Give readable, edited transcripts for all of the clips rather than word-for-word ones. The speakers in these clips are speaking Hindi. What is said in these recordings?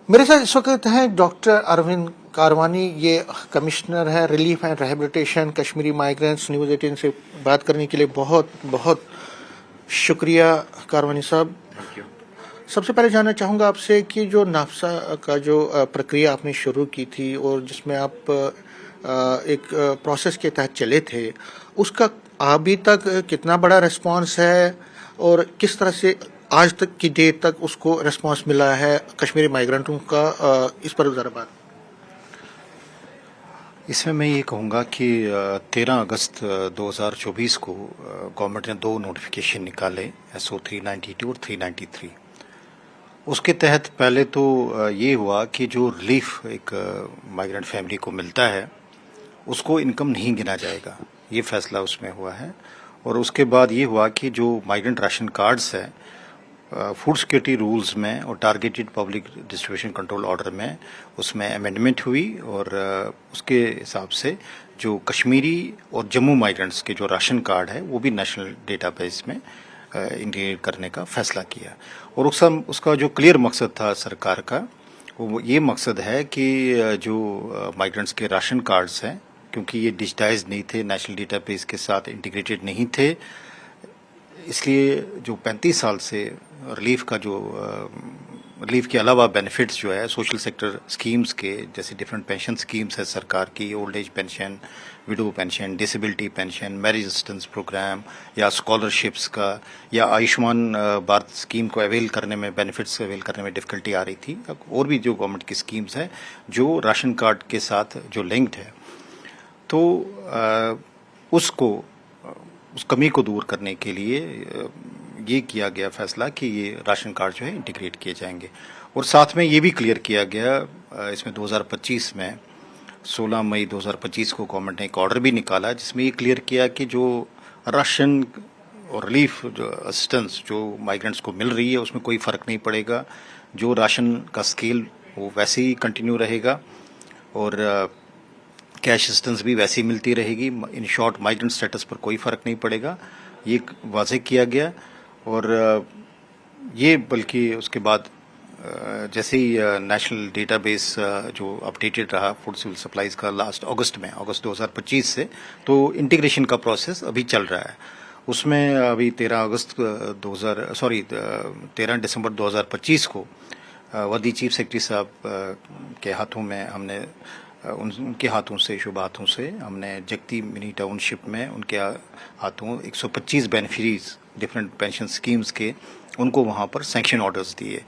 मेरे साथ इस वक्त हैं डॉक्टर अरविंद कारवानी। ये कमिश्नर है relief and rehabilitation Kashmiri migrants. News 18 से बात करने के लिए बहुत बहुत शुक्रिया कारवानी साहब। सबसे पहले जानना चाहूँगा आपसे कि जो नाफसा का जो प्रक्रिया आपने शुरू की थी और जिसमें आप एक प्रोसेस के तहत चले थे, उसका अभी तक कितना बड़ा रिस्पांस है और किस तरह से आज तक की डेट तक उसको रिस्पांस मिला है कश्मीरी माइग्रेंटों का, इस पर ज़रा बात। इसमें मैं ये कहूँगा कि 13 अगस्त 2024 को गवर्नमेंट ने दो नोटिफिकेशन निकाले SO 392 और 393। उसके तहत पहले तो ये हुआ कि जो रिलीफ एक माइग्रेंट फैमिली को मिलता है उसको इनकम नहीं गिना जाएगा, ये फैसला उसमें हुआ है। और उसके बाद ये हुआ कि जो माइग्रेंट राशन कार्ड्स है फूड सिक्योरिटी रूल्स में और targeted public distribution control order में उसमें अमेंडमेंट हुई और उसके हिसाब से जो कश्मीरी और जम्मू माइग्रेंट्स के जो राशन कार्ड है वो भी नेशनल डेटाबेस में इंटीग्रेट करने का फैसला किया। और उसका जो क्लियर मकसद था सरकार का वो ये मकसद है कि जो माइग्रेंट्स के राशन कार्ड्स हैं, क्योंकि ये डिजिटाइज नहीं थे, नेशनल डेटाबेस के साथ इंटीग्रेटेड नहीं थे, इसलिए जो 35 साल से रिलीफ का जो रिलीफ के अलावा बेनिफिट्स जो है सोशल सेक्टर स्कीम्स के, जैसे डिफरेंट पेंशन स्कीम्स है सरकार की, old age pension, widow pension, disability pension, marriage assistance programme या स्कॉलरशिप्स का, या आयुष्मान भारत स्कीम को अवेल करने में, बेनिफिट्स अवेल करने में डिफिकल्टी आ रही थी। और भी जो गवर्नमेंट की स्कीम्स है जो राशन कार्ड के साथ जो लिंक्ड है, तो उसको उस कमी को दूर करने के लिए ये किया गया फैसला कि ये राशन कार्ड जो है इंटीग्रेट किए जाएंगे। और साथ में ये भी क्लियर किया गया इसमें 2025 में 16 मई 2025 को गवर्नमेंट ने एक ऑर्डर भी निकाला जिसमें ये क्लियर किया कि जो राशन और रिलीफ जो असिस्टेंस जो माइग्रेंट्स को मिल रही है उसमें कोई फ़र्क नहीं पड़ेगा। जो राशन का स्केल वो वैसे ही कंटिन्यू रहेगा और कैश असिस्टेंस भी वैसी मिलती रहेगी। इन शॉर्ट माइग्रेंट स्टेटस पर कोई फ़र्क नहीं पड़ेगा, ये वाज़ेह किया गया। और ये बल्कि उसके बाद जैसे ही नेशनल डेटाबेस जो अपडेटेड रहा फूड सिविल सप्लाईज का लास्ट अगस्त 2025 से, तो इंटीग्रेशन का प्रोसेस अभी चल रहा है। उसमें अभी 13 दिसंबर 2025 को वर्दी चीफ सेक्रेटरी साहब के हाथों में हमने उनके हाथों से, शुभ हाथों से हमने जगती मिनी टाउनशिप में उनके हाथों 125 बेनिफिशरीज डिफरेंट पेंशन स्कीम्स के, उनको वहाँ पर सैंक्शन ऑर्डर्स दिए।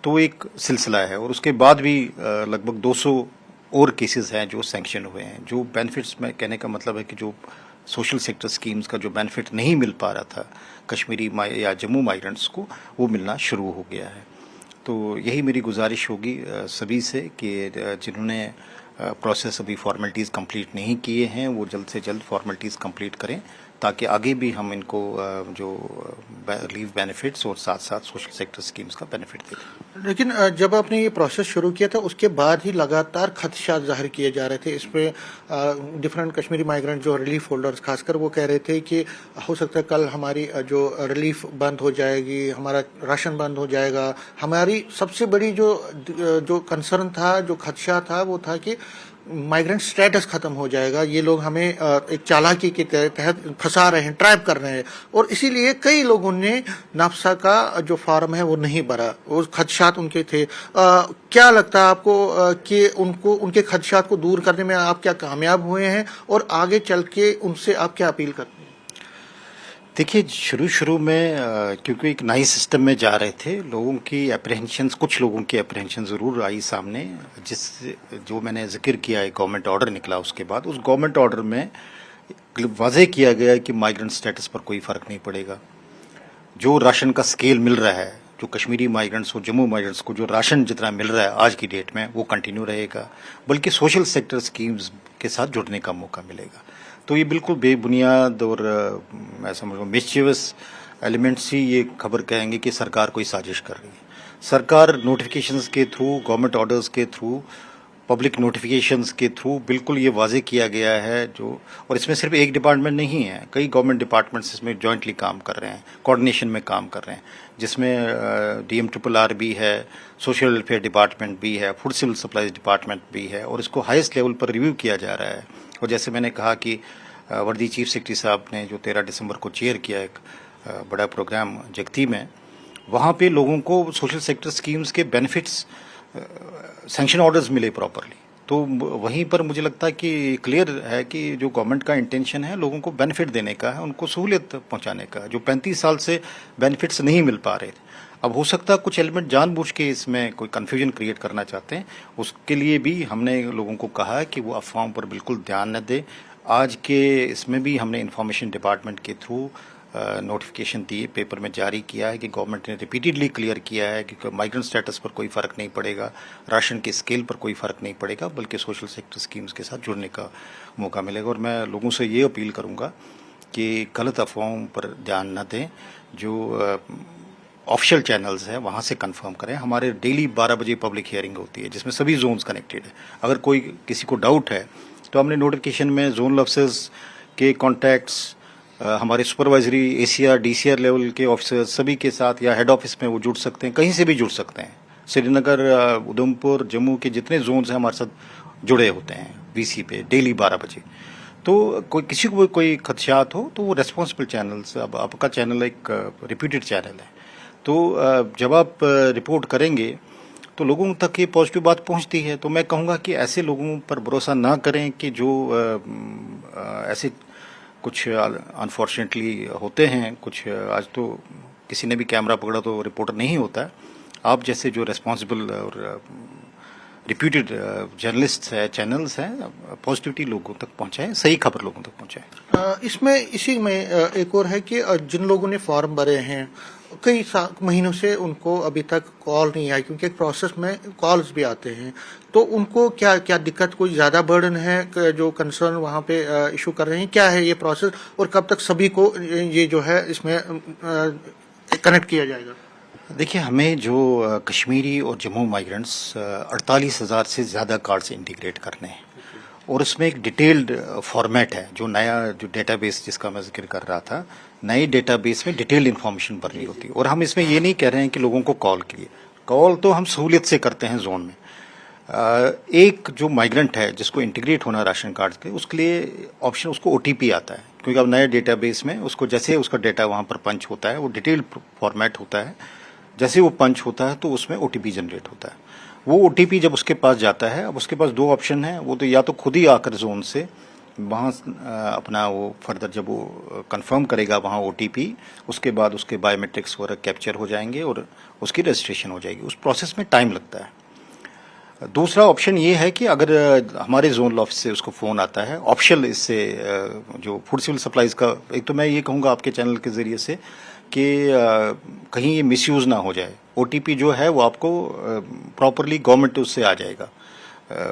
तो एक सिलसिला है और उसके बाद भी लगभग 200 और केसेस हैं जो सैंक्शन हुए हैं। जो बेनिफिट्स में कहने का मतलब है कि जो सोशल सेक्टर स्कीम्स का जो बेनिफिट नहीं मिल पा रहा था कश्मीरी या जम्मू माइग्रेंट्स को, वो मिलना शुरू हो गया है। तो यही मेरी गुजारिश होगी सभी से कि जिन्होंने प्रोसेस अभी फॉर्मेलिटीज़ कंप्लीट नहीं किए हैं वो जल्द से जल्द फॉर्मेलिटीज़ कंप्लीट करें, ताकि आगे भी हम इनको जो रिलीफ बेनिफिट्स और साथ साथ सोशल सेक्टर स्कीम्स का बेनिफिट दें। लेकिन जब आपने ये प्रोसेस शुरू किया था उसके बाद ही लगातार खदशात जाहिर किए जा रहे थे। इसमें डिफरेंट कश्मीरी माइग्रेंट जो रिलीफ होल्डर्स खासकर वो कह रहे थे कि हो सकता है कल हमारी जो रिलीफ बंद हो जाएगी, हमारा राशन बंद हो जाएगा। हमारी सबसे बड़ी जो कंसर्न था, जो खदशा था, वो था कि माइग्रेंट स्टेटस खत्म हो जाएगा। ये लोग हमें एक चालाकी के तहत फंसा रहे हैं, ट्रैप कर रहे हैं, और इसीलिए कई लोगों ने नाफसा का जो फॉर्म है वो नहीं भरा। वो खदशात उनके थे। क्या लगता है आपको कि उनके खदशात को दूर करने में आप क्या कामयाब हुए हैं और आगे चल के उनसे आप क्या अपील करते हैं? देखिए, शुरू में क्योंकि एक नए सिस्टम में जा रहे थे, लोगों की अप्रहेंशंस, कुछ लोगों की अप्रहेंशन ज़रूर आई सामने, जो मैंने जिक्र किया है गवर्नमेंट ऑर्डर निकला उसके बाद, उस गवर्नमेंट ऑर्डर में वाज़ेह किया गया कि माइग्रेंट स्टेटस पर कोई फ़र्क नहीं पड़ेगा। जो राशन का स्केल मिल रहा है, जो कश्मीरी माइग्रेंट्स और जम्मू माइग्रेंट्स को जो राशन जितना मिल रहा है आज की डेट में, वो कंटिन्यू रहेगा, बल्कि सोशल सेक्टर स्कीम्स के साथ जुड़ने का मौका मिलेगा। तो ये बिल्कुल बेबुनियाद और मैं समझूँ मिस्चीवस एलिमेंट्स ही ये खबर कहेंगे कि सरकार कोई साजिश कर रही है। सरकार नोटिफिकेशंस के थ्रू, गवर्नमेंट ऑर्डर्स के थ्रू पब्लिक नोटिफिकेशंस के थ्रू बिल्कुल ये वाजे किया गया है जो, और इसमें सिर्फ एक डिपार्टमेंट नहीं है, कई गवर्नमेंट डिपार्टमेंट्स इसमें जॉइंटली काम कर रहे हैं, कोऑर्डिनेशन में काम कर रहे हैं, जिसमें DMRRR भी है, सोशल वेलफेयर डिपार्टमेंट भी है, फूड सिविल सप्लाईज डिपार्टमेंट भी है, और इसको हाईएस्ट लेवल पर रिव्यू किया जा रहा है। और जैसे मैंने कहा कि वर्दी चीफ सेक्रेटरी साहब ने जो 13 दिसंबर को चेयर किया एक बड़ा प्रोग्राम जगती में, वहाँ पे लोगों को सोशल सेक्टर स्कीम्स के बेनिफिट्स, सैंक्शन ऑर्डर्स मिले प्रॉपरली। तो वहीं पर मुझे लगता है कि क्लियर है कि जो गवर्नमेंट का इंटेंशन है लोगों को बेनिफिट देने का है, उनको सहूलियत पहुंचाने का, जो 35 साल से बेनिफिट्स नहीं मिल पा रहे थे। अब हो सकता है कुछ एलिमेंट जानबूझ के इसमें कोई कन्फ्यूजन क्रिएट करना चाहते हैं, उसके लिए भी हमने लोगों को कहा है कि वो अफवाहों पर बिल्कुल ध्यान न दें। आज के इसमें भी हमने इंफॉर्मेशन डिपार्टमेंट के थ्रू नोटिफिकेशन दिए, पेपर में जारी किया है कि गवर्नमेंट ने रिपीटेडली क्लियर किया है कि माइग्रेंट स्टेटस पर कोई फ़र्क नहीं पड़ेगा, राशन के स्केल पर कोई फ़र्क नहीं पड़ेगा, बल्कि सोशल सेक्टर स्कीम्स के साथ जुड़ने का मौका मिलेगा। और मैं लोगों से ये अपील करूँगा कि गलत अफवाहों पर ध्यान न दें, जो ऑफिशियल चैनल्स हैं वहाँ से कंफर्म करें। हमारे डेली 12 बजे पब्लिक हियरिंग होती है जिसमें सभी जोन्स कनेक्टेड है। अगर कोई किसी को डाउट है तो हमने नोटिफिकेशन में जोनल ऑफिसर्स के कॉन्टैक्ट्स, हमारे सुपरवाइजरी ACR DCR लेवल के ऑफिसर्स सभी के साथ, या हेड ऑफिस में वो जुड़ सकते हैं, कहीं से भी जुड़ सकते हैं। श्रीनगर, उधमपुर, जम्मू के जितने जोन्स हैं हमारे साथ जुड़े होते हैं VC पे डेली 12 बजे। तो कोई किसी को कोई खदशात हो तो वो रेस्पॉन्सिबल चैनल्स, अब आपका चैनल एक रिप्यूटेड चैनल है, तो जब आप रिपोर्ट करेंगे तो लोगों तक ये पॉजिटिव बात पहुंचती है। तो मैं कहूँगा कि ऐसे लोगों पर भरोसा ना करें कि जो ऐसे कुछ अनफॉर्चुनेटली होते हैं, कुछ आज तो किसी ने भी कैमरा पकड़ा तो रिपोर्टर नहीं होता है। आप जैसे जो रेस्पॉन्सिबल और रिप्यूटेड जर्नलिस्ट है, चैनल्स हैं, पॉजिटिविटी लोगों तक पहुंचाएं, सही खबर लोगों तक पहुंचाएं। इसमें इसी में एक और है कि जिन लोगों ने फॉर्म भरे हैं कई महीनों से उनको अभी तक कॉल नहीं आई, क्योंकि एक प्रोसेस में कॉल्स भी आते हैं, तो उनको क्या क्या दिक्कत, कोई ज्यादा बर्डन है जो कंसर्न वहाँ पे इशू कर रहे हैं, क्या है ये प्रोसेस और कब तक सभी को ये जो है इसमें कनेक्ट किया जाएगा? देखिए, हमें जो कश्मीरी और जम्मू माइग्रेंट्स 48,000 से ज़्यादा कार्ड्स इंटीग्रेट करने हैं, और उसमें एक डिटेल्ड फॉर्मेट है। जो नया जो डेटाबेस जिसका मैं जिक्र कर रहा था, नई डेटाबेस में डिटेल्ड इन्फॉर्मेशन भरनी होती है। और हम इसमें ये नहीं कह रहे हैं कि लोगों को कॉल कीजिए, कॉल तो हम सहूलियत से करते हैं जोन में। एक जो माइग्रेंट है जिसको इंटीग्रेट होना राशन कार्ड के, उसके लिए ऑप्शन, उसको OTP आता है, क्योंकि अब नए डेटाबेस में उसको जैसे उसका डेटा वहाँ पर पंच होता है, वो डिटेल्ड फॉर्मेट होता है, जैसे वो पंच होता है तो उसमें OTP जनरेट होता है। वो OTP जब उसके पास जाता है, अब उसके पास दो ऑप्शन है, वो तो या तो खुद ही आकर जोन से वहाँ अपना वो फर्दर जब वो कंफर्म करेगा वहाँ OTP, उसके बाद उसके बायोमेट्रिक्स वगैरह कैप्चर हो जाएंगे और उसकी रजिस्ट्रेशन हो जाएगी। उस प्रोसेस में टाइम लगता है। दूसरा ऑप्शन ये है कि अगर हमारे जोनल ऑफिस से उसको फ़ोन आता है, ऑप्शनल इससे जो फूड सिविल सप्लाईज का, एक तो मैं ये कहूँगा आपके चैनल के ज़रिए से कि कहीं ये मिसयूज़ ना हो जाए। OTP जो है वो आपको प्रॉपरली गवर्नमेंट उससे आ जाएगा,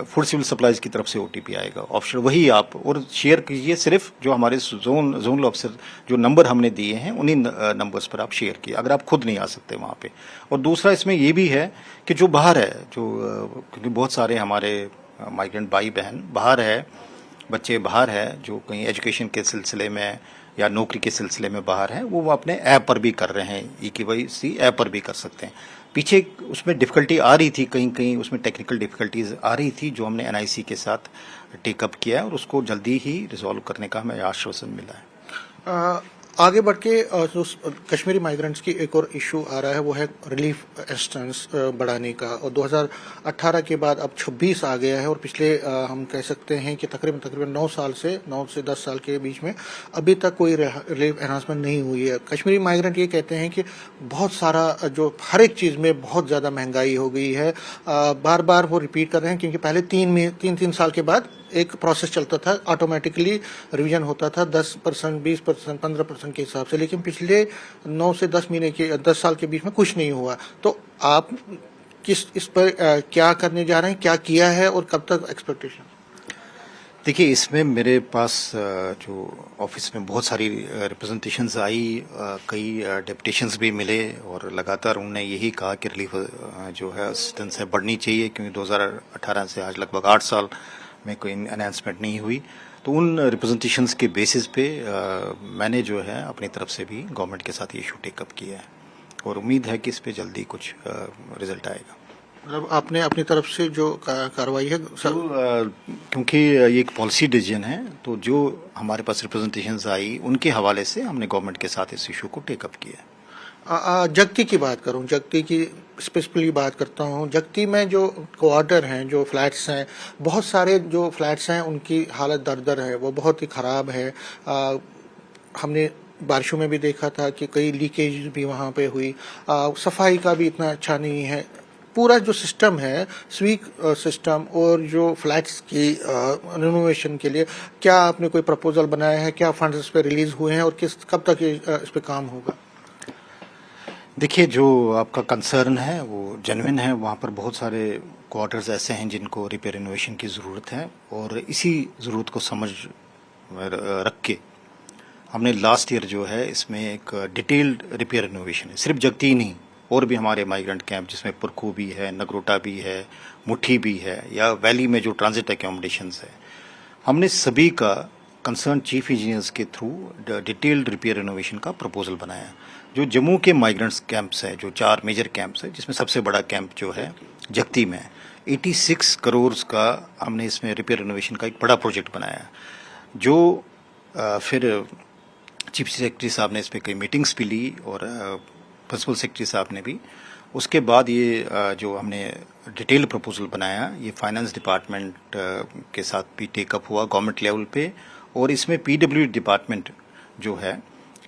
फूड सिविल सप्लाईज की तरफ से OTP आएगा, ऑप्शन वही आप और शेयर कीजिए। सिर्फ जो हमारे जोनल ऑफिसर जो नंबर हमने दिए हैं उन्हीं नंबर्स पर आप शेयर कीजिए, अगर आप खुद नहीं आ सकते वहाँ पे। और दूसरा इसमें ये भी है कि जो बाहर है, जो क्योंकि बहुत सारे हमारे माइग्रेंट भाई बहन बाहर है, बच्चे बाहर है, जो कहीं एजुकेशन के सिलसिले में या नौकरी के सिलसिले में बाहर हैं, वो अपने ऐप पर भी कर रहे हैं, eKYC ऐप पर भी कर सकते हैं। पीछे उसमें डिफ़िकल्टी आ रही थी, कहीं कहीं उसमें टेक्निकल डिफ़िकल्टीज आ रही थी, जो हमने NIC के साथ टेकअप किया है और उसको जल्दी ही रिजॉल्व करने का हमें आश्वासन मिला है। आगे बढ़ के जो कश्मीरी माइग्रेंट्स की एक और इशू आ रहा है वो है रिलीफ असिस्टेंस बढ़ाने का, और 2018 के बाद अब 26 आ गया है, और पिछले हम कह सकते हैं कि तकरीबन 9 से 10 साल के बीच में अभी तक कोई रिलीफ एनहांसमेंट नहीं हुई है। कश्मीरी माइग्रेंट ये कहते हैं कि बहुत सारा जो हर एक चीज़ में बहुत ज़्यादा महंगाई हो गई है। बार बार वो रिपीट कर रहे हैं, क्योंकि पहले तीन साल के बाद एक प्रोसेस चलता था, ऑटोमेटिकली रिवीजन होता था 10%, 20%, 15% के हिसाब से, लेकिन पिछले 9 से 10 साल के बीच में कुछ नहीं हुआ। तो आप इस पर क्या करने जा रहे हैं, क्या किया है और कब तक एक्सपेक्टेशन? देखिए, इसमें मेरे पास जो ऑफिस में बहुत सारी रिप्रेजेंटेशंस आई, कई डेपुटेशंस भी मिले और लगातार उन्होंने यही कहा कि रिलीफ जो है असिस्टेंस है बढ़नी चाहिए, क्योंकि 2018 से आज लगभग 8 साल में कोई अनाउंसमेंट नहीं हुई। तो उन रिप्रेजेंटेशंस के बेसिस पे मैंने जो है अपनी तरफ से भी गवर्नमेंट के साथ ये इशू टेकअप किया है और उम्मीद है कि इस पे जल्दी कुछ रिजल्ट आएगा। मतलब आपने अपनी तरफ से जो कार्रवाई है क्योंकि ये एक पॉलिसी डिसीजन है, तो जो हमारे पास रिप्रेजेंटेशंस आई उनके हवाले से हमने गवर्नमेंट के साथ इस इशू को टेकअप किया है। जगती की बात करूं, जगती की स्पेसिफिकली बात करता हूं। जगती में जो क्वार्टर हैं, जो फ्लैट्स हैं, बहुत सारे जो फ्लैट्स हैं उनकी हालत दरदर है, वो बहुत ही ख़राब है। हमने बारिशों में भी देखा था कि कई लीकेज भी वहाँ पे हुई। सफाई का भी इतना अच्छा नहीं है। पूरा जो सिस्टम है, स्वीक सिस्टम और जो फ्लैट्स की रिनोवेशन के लिए क्या आपने कोई प्रपोजल बनाया है? क्या फंड्स इस पे रिलीज हुए हैं और कब तक इस पे काम होगा? देखिए, जो आपका कंसर्न है वो जेन्युइन है। वहाँ पर बहुत सारे क्वार्टर्स ऐसे हैं जिनको रिपेयर रिनोवेशन की ज़रूरत है और इसी ज़रूरत को समझ रख के हमने लास्ट ईयर जो है इसमें एक डिटेल्ड रिपेयर रिनोवेशन है, सिर्फ जगती ही नहीं, और भी हमारे माइग्रेंट कैंप जिसमें पुरखू भी है, नगरोटा भी है, मुट्ठी भी है, या वैली में जो ट्रांजिट एकोमोडेशंस है, हमने सभी का कंसर्न चीफ इंजीनियर्स के थ्रू डिटेल्ड रिपेयर रिनोवेशन का प्रपोजल बनाया। जो जम्मू के माइग्रेंट्स कैंप्स है, जो 4 मेजर कैंप्स है, जिसमें सबसे बड़ा कैंप जो है जगती में 86 करोड़ का हमने इसमें रिपेयर रिनोवेशन का एक बड़ा प्रोजेक्ट बनाया, जो फिर चीफ सेक्रेटरी साहब ने इस पर कई मीटिंग्स भी ली और प्रिंसिपल सेक्रेटरी साहब ने भी। उसके बाद ये जो हमने डिटेल प्रपोजल बनाया, ये फाइनेंस डिपार्टमेंट के साथ भी टेकअप हुआ गवर्नमेंट लेवल पे, और इसमें पीडब्ल्यू डिपार्टमेंट जो है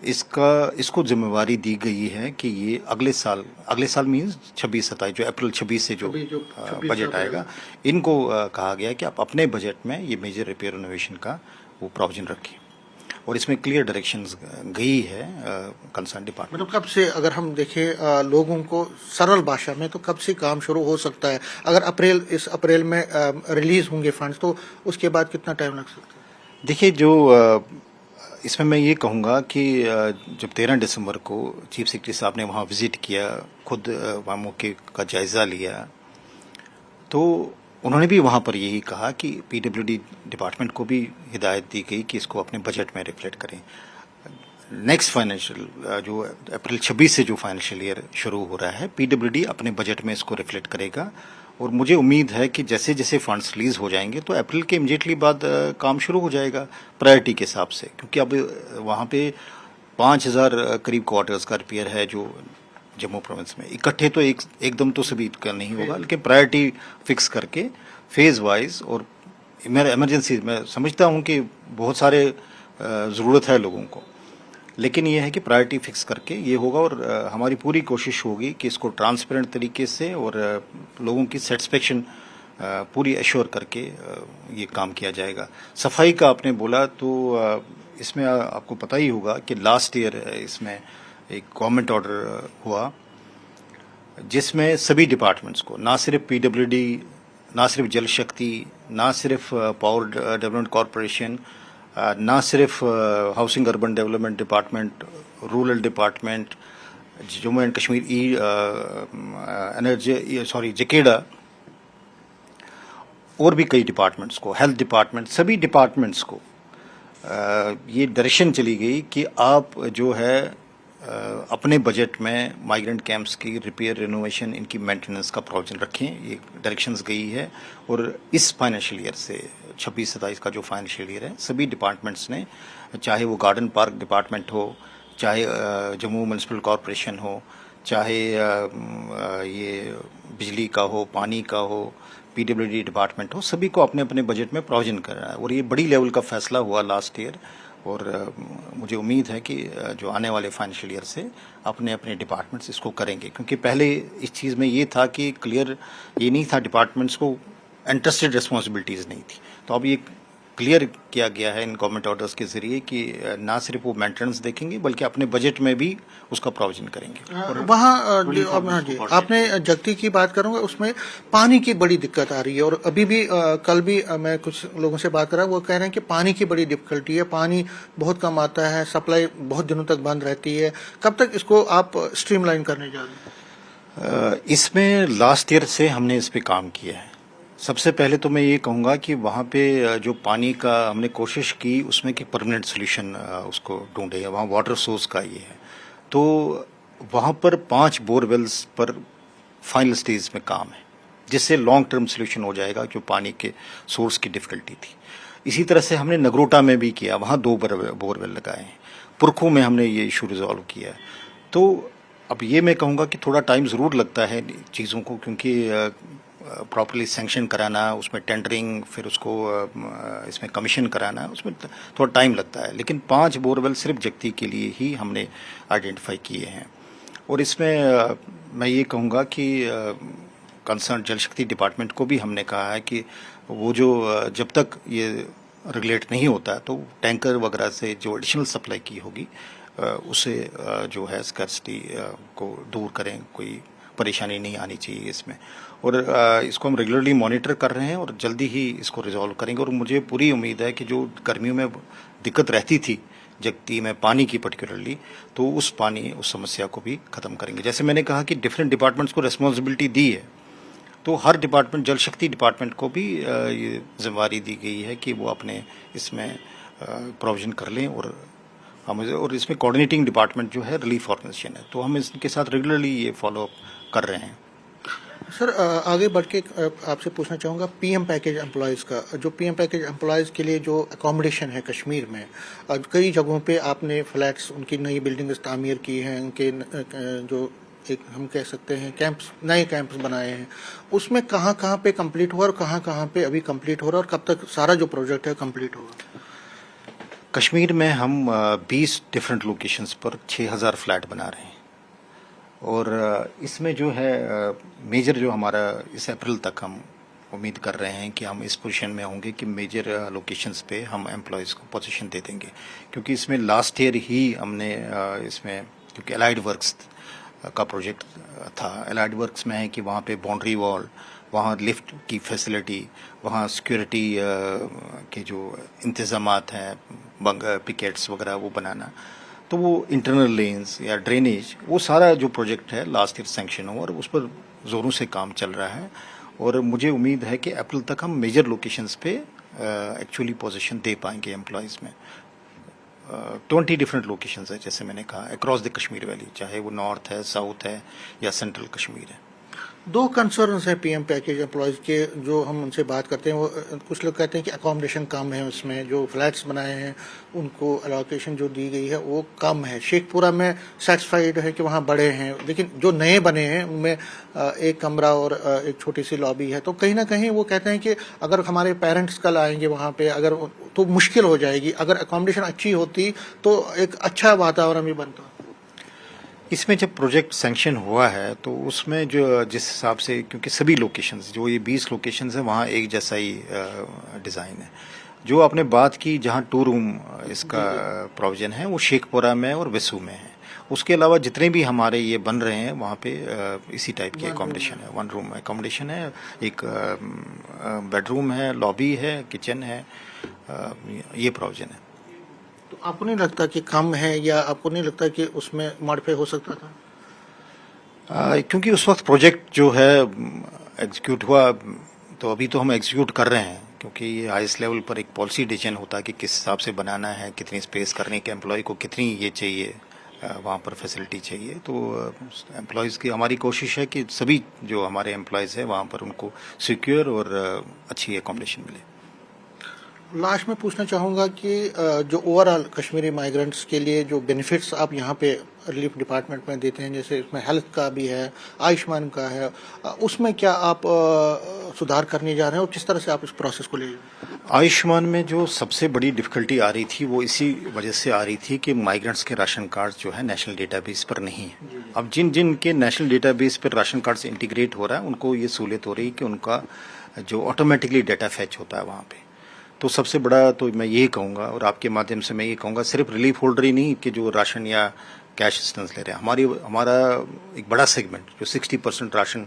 इसको जिम्मेवारी दी गई है कि ये अगले साल मीन्स 26-27 जो अप्रैल 26 से जो बजट आएगा, इनको कहा गया है कि आप अपने बजट में ये मेजर रिपेयर रिनोवेशन का वो प्रोविजन रखें, और इसमें क्लियर डायरेक्शंस गई है कंसर्न डिपार्टमेंट। मतलब कब से, अगर हम देखें लोगों को सरल भाषा में, तो कब से काम शुरू हो सकता है? अगर इस अप्रैल में रिलीज होंगे फंड्स, तो उसके बाद कितना टाइम लग सकता है? देखिए, जो इसमें मैं ये कहूँगा कि जब 13 दिसंबर को चीफ सेक्रेटरी साहब ने वहाँ विजिट किया, खुद वहाँ मौके का जायज़ा लिया, तो उन्होंने भी वहाँ पर यही कहा कि पीडब्ल्यूडी डिपार्टमेंट को भी हिदायत दी गई कि इसको अपने बजट में रिफ्लेक्ट करें। नेक्स्ट फाइनेंशियल जो अप्रैल 26 से जो फाइनेंशियल ईयर शुरू हो रहा है, पीडब्ल्यूडी अपने बजट में इसको रिफ्लेक्ट करेगा, और मुझे उम्मीद है कि जैसे जैसे फंड्स रिलीज हो जाएंगे तो अप्रैल के इमीडिएटली बाद काम शुरू हो जाएगा प्रायोरिटी के हिसाब से, क्योंकि अब वहाँ पे 5000 करीब क्वार्टर्स का रिपेयर है जो जम्मू प्रोविंस में। इकट्ठे तो एकदम तो सभी का नहीं होगा, लेकिन प्रायोरिटी फिक्स करके फेज वाइज, और इमरजेंसी मैं समझता हूँ कि बहुत सारे ज़रूरत है लोगों को, लेकिन ये है कि प्रायोरिटी फिक्स करके ये होगा, और हमारी पूरी कोशिश होगी कि इसको ट्रांसपेरेंट तरीके से और लोगों की सेटिस्फेक्शन पूरी एश्योर करके ये काम किया जाएगा। सफाई का आपने बोला, तो इसमें आपको पता ही होगा कि लास्ट ईयर इसमें एक गवर्नमेंट ऑर्डर हुआ जिसमें सभी डिपार्टमेंट्स को, ना सिर्फ पीडब्ल्यूडी, ना सिर्फ जल शक्ति, ना सिर्फ पावर डेवलपमेंट कॉरपोरेशन, ना सिर्फ housing urban development department, rural department, Jammu and Kashmir energy JAKEDA, और भी कई डिपार्टमेंट्स को, हेल्थ डिपार्टमेंट, सभी डिपार्टमेंट्स को ये डायरेक्शन चली गई कि आप जो है अपने बजट में माइग्रेंट कैंप्स की रिपेयर रिनोवेशन, इनकी मेंटेनेंस का प्रोविजन रखें। ये डायरेक्शंस गई है, और इस फाइनेंशियल ईयर से 26-27 का जो फाइनेंशियल ईयर है, सभी डिपार्टमेंट्स ने, चाहे वो गार्डन पार्क डिपार्टमेंट हो, चाहे जम्मू म्यूनसिपल कॉरपोरेशन हो, चाहे ये बिजली का हो, पानी का हो, पीडब्ल्यूडी डिपार्टमेंट हो, सभी को अपने अपने बजट में प्रोविजन करना है, और ये बड़ी लेवल का फैसला हुआ लास्ट ईयर, और मुझे उम्मीद है कि जो आने वाले फाइनेंशियल ईयर से अपने अपने डिपार्टमेंट्स इसको करेंगे, क्योंकि पहले इस चीज़ में ये था कि क्लियर ये नहीं था, डिपार्टमेंट्स को इंटरेस्टेड रिस्पॉन्सिबिलिटीज़ नहीं थी। तो अब ये क्लियर किया गया है इन गवर्नमेंट ऑर्डर्स के जरिए कि ना सिर्फ वो मेंटेनेंस देखेंगे बल्कि अपने बजट में भी उसका प्रोविजन करेंगे। वहाँ हाँ जी, आपने जगती की बात करूंगा, उसमें पानी की बड़ी दिक्कत आ रही है और अभी भी कल भी मैं कुछ लोगों से बात कर रहा हूँ, वो कह रहे हैं कि पानी की बड़ी डिफिकल्टी है, पानी बहुत कम आता है, सप्लाई बहुत दिनों तक बंद रहती है। कब तक इसको आप स्ट्रीमलाइन करने जा रहे हैं? इसमें लास्ट ईयर से हमने इस पे काम किया है। सबसे पहले तो मैं ये कहूँगा कि वहाँ पे जो पानी का हमने कोशिश की उसमें कि परमानेंट सोल्यूशन उसको ढूंढे, वहाँ वाटर सोर्स का ये है। तो वहाँ पर 5 बोरवेल्स पर फाइनल स्टेज में काम है, जिससे लॉन्ग टर्म सोल्यूशन हो जाएगा जो पानी के सोर्स की डिफिकल्टी थी। इसी तरह से हमने नगरोटा में भी किया, वहाँ 2 बोरवेल लगाए हैं। पुरखू में हमने ये इशू रिजॉल्व किया है। तो अब ये मैं कहूँगा कि थोड़ा टाइम ज़रूर लगता है चीज़ों को, क्योंकि प्रॉपर्ली सैंक्शन कराना, उसमें टेंडरिंग, फिर उसको इसमें कमीशन कराना, उसमें थोड़ा टाइम लगता है। लेकिन 5 बोरवेल सिर्फ जगती के लिए ही हमने आइडेंटिफाई किए हैं। और इसमें मैं ये कहूँगा कि कंसर्न जल शक्ति डिपार्टमेंट को भी हमने कहा है कि वो जो जब तक ये रेगुलेट नहीं होता तो टैंकर वगैरह से जो एडिशनल सप्लाई की होगी उसे जो है स्कैर्सिटी को दूर करें, कोई परेशानी नहीं आनी चाहिए इसमें। और इसको हम रेगुलरली मॉनिटर कर रहे हैं और जल्दी ही इसको रिजॉल्व करेंगे। और मुझे पूरी उम्मीद है कि जो गर्मियों में दिक्कत रहती थी जगती में पानी की पर्टिकुलरली, तो उस समस्या को भी खत्म करेंगे। जैसे मैंने कहा कि डिफरेंट डिपार्टमेंट्स को रिस्पॉन्सिबिलिटी दी है, तो हर डिपार्टमेंट, जल शक्ति डिपार्टमेंट को भी ये जिम्मेवारी दी गई है कि वो अपने इसमें प्रोविजन कर लें। और इसमें कोऑर्डिनेटिंग डिपार्टमेंट जो है रिलीफ ऑर्गेनाइजेशन है, तो हम इसके साथ रेगुलरली ये फॉलो अप कर रहे हैं। सर आगे बढ़ के आपसे पूछना चाहूँगा पीएम पैकेज एम्प्लॉयज़ का, जो पीएम पैकेज एम्प्लॉयज़ के लिए जो अकोमोडेशन है कश्मीर में, कई जगहों पे आपने फ्लैट्स, उनकी नई बिल्डिंग्स तामीर की हैं, उनके जो एक हम कह सकते हैं कैंप्स, नए कैंप्स बनाए हैं, उसमें कहाँ कहाँ पे कंप्लीट हुआ और कहाँ कहाँ पे अभी कंप्लीट हो रहा है और कब तक सारा जो प्रोजेक्ट है कंप्लीट होगा? कश्मीर में हम 20 डिफरेंट लोकेशंस पर 6000 फ्लैट बना रहे हैं। और इसमें जो है मेजर जो हमारा इस अप्रैल तक हम उम्मीद कर रहे हैं कि हम इस पोजीशन में होंगे कि मेजर लोकेशंस पे हम एम्प्लॉयज़ को पोजीशन दे देंगे। क्योंकि इसमें लास्ट ईयर ही हमने इसमें, क्योंकि अलाइड वर्क्स का प्रोजेक्ट था, अलाइड वर्क्स में है कि वहाँ पे बाउंड्री वॉल, वहाँ लिफ्ट की फैसिलिटी, वहाँ सिक्योरिटी के जो इंतज़ामात हैं, पिकेट्स वगैरह वो बनाना, तो वो इंटरनल लेन्स या ड्रेनेज, वो सारा जो प्रोजेक्ट है लास्ट ईयर सैंक्शन हुआ और उस पर ज़ोरों से काम चल रहा है। और मुझे उम्मीद है कि अप्रैल तक हम मेजर लोकेशंस पे एक्चुअली पोजीशन दे पाएंगे एम्प्लॉयज़ में। 20 डिफरेंट लोकेशंस है, जैसे मैंने कहा, अक्रॉस द कश्मीर वैली, चाहे वो नॉर्थ है, साउथ है या सेंट्रल कश्मीर है। 2 कंसर्न्स हैं पीएम पैकेज एम्प्लॉयज़ के, जो हम उनसे बात करते हैं। वो कुछ लोग कहते हैं कि अकोमोडेशन कम है, उसमें जो फ्लैट्स बनाए हैं उनको अलोकेशन जो दी गई है वो कम है। शेखपुरा में सेटिस्फाइड है कि वहाँ बड़े हैं, लेकिन जो नए बने हैं उनमें एक कमरा और एक छोटी सी लॉबी है। तो कहीं ना कहीं वो कहते हैं कि अगर हमारे पेरेंट्स कल आएंगे वहाँ पे, अगर तो मुश्किल हो जाएगी। अगर अकोमोडेशन अच्छी होती तो एक अच्छा वातावरण भी बनता। इसमें जब प्रोजेक्ट सैंक्शन हुआ है तो उसमें जो जिस हिसाब से, क्योंकि सभी लोकेशंस, जो ये 20 लोकेशंस है, वहाँ एक जैसा ही डिज़ाइन है। जो आपने बात की जहाँ 2 रूम इसका प्रोविजन है, वो शेखपुरा में और वेसू में है। उसके अलावा जितने भी हमारे ये बन रहे हैं वहाँ पे इसी टाइप की अकोमोडेशन है। 1 रूम अकोमोडेशन है, एक बेडरूम है, लॉबी है, किचन है, ये प्रोविजन है। तो आपको नहीं लगता कि कम है, या आपको नहीं लगता कि उसमें मॉडिफाई हो सकता था? क्योंकि उस वक्त प्रोजेक्ट जो है एग्जीक्यूट हुआ, तो अभी तो हम एग्जीक्यूट कर रहे हैं, क्योंकि ये हाईएस्ट लेवल पर एक पॉलिसी डिसीजन होता है कि किस हिसाब से बनाना है, कितनी स्पेस करने के, एम्प्लॉय को कितनी ये चाहिए, वहाँ पर फैसिलिटी चाहिए। तो एम्प्लॉयज़ की हमारी कोशिश है कि सभी जो हमारे एम्प्लॉयज़ हैं वहाँ पर उनको सिक्योर और अच्छी एकोमोडेशन मिले। लास्ट में पूछना चाहूँगा कि जो ओवरऑल कश्मीरी माइग्रेंट्स के लिए जो बेनिफिट्स आप यहाँ पे रिलीफ डिपार्टमेंट में देते हैं, जैसे इसमें हेल्थ का भी है, आयुष्मान का है, उसमें क्या आप सुधार करने जा रहे हैं और किस तरह से आप इस प्रोसेस को ले रहे हैं? आयुष्मान में जो सबसे बड़ी डिफिकल्टी आ रही थी वो इसी वजह से आ रही थी कि माइग्रेंट्स के राशन कार्ड जो है नेशनल डेटाबेस पर नहीं है। अब जिन जिन के नेशनल डेटाबेस पर राशन कार्ड से इंटीग्रेट हो रहा है उनको ये सहूलियत हो रही है कि उनका जो ऑटोमेटिकली डेटा फैच होता है वहाँ पे, तो सबसे बड़ा तो मैं यही कहूँगा, और आपके माध्यम से मैं ये कहूँगा, सिर्फ रिलीफ होल्डर ही नहीं कि जो राशन या कैश असिस्टेंस ले रहे हैं, हमारा एक बड़ा सेगमेंट जो 60% राशन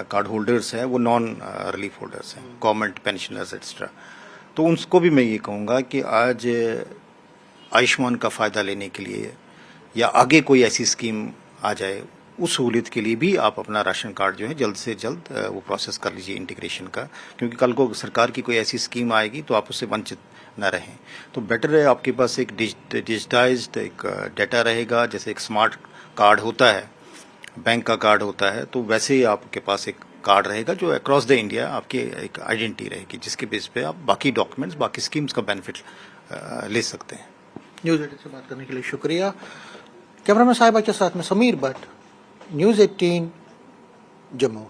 कार्ड होल्डर्स हैं वो नॉन रिलीफ होल्डर्स हैं, गवर्नमेंट पेंशनर्स एक्सेट्रा। तो उनको भी मैं ये कहूँगा कि आज आयुष्मान का फ़ायदा लेने के लिए या आगे कोई ऐसी स्कीम आ जाए, उस सहूलियत के लिए भी आप अपना राशन कार्ड जो है जल्द से जल्द वो प्रोसेस कर लीजिए इंटीग्रेशन का, क्योंकि कल को सरकार की कोई ऐसी स्कीम आएगी तो आप उससे वंचित न रहें। तो बेटर है आपके पास एक डिजिटाइज्ड एक डाटा रहेगा, जैसे एक स्मार्ट कार्ड होता है, बैंक का कार्ड होता है, तो वैसे ही आपके पास एक कार्ड रहेगा जो अक्रॉस द इंडिया आपकी एक आइडेंटिटी रहेगी, जिसके बेस पे आप बाकी डॉक्यूमेंट्स, बाकी स्कीम्स का बेनिफिट ले सकते हैं। न्यूज़ 18 से बात करने के लिए शुक्रिया। कैमरामैन साहिबा के साथ में समीर भट्ट, न्यूज़ 18 जम्मू।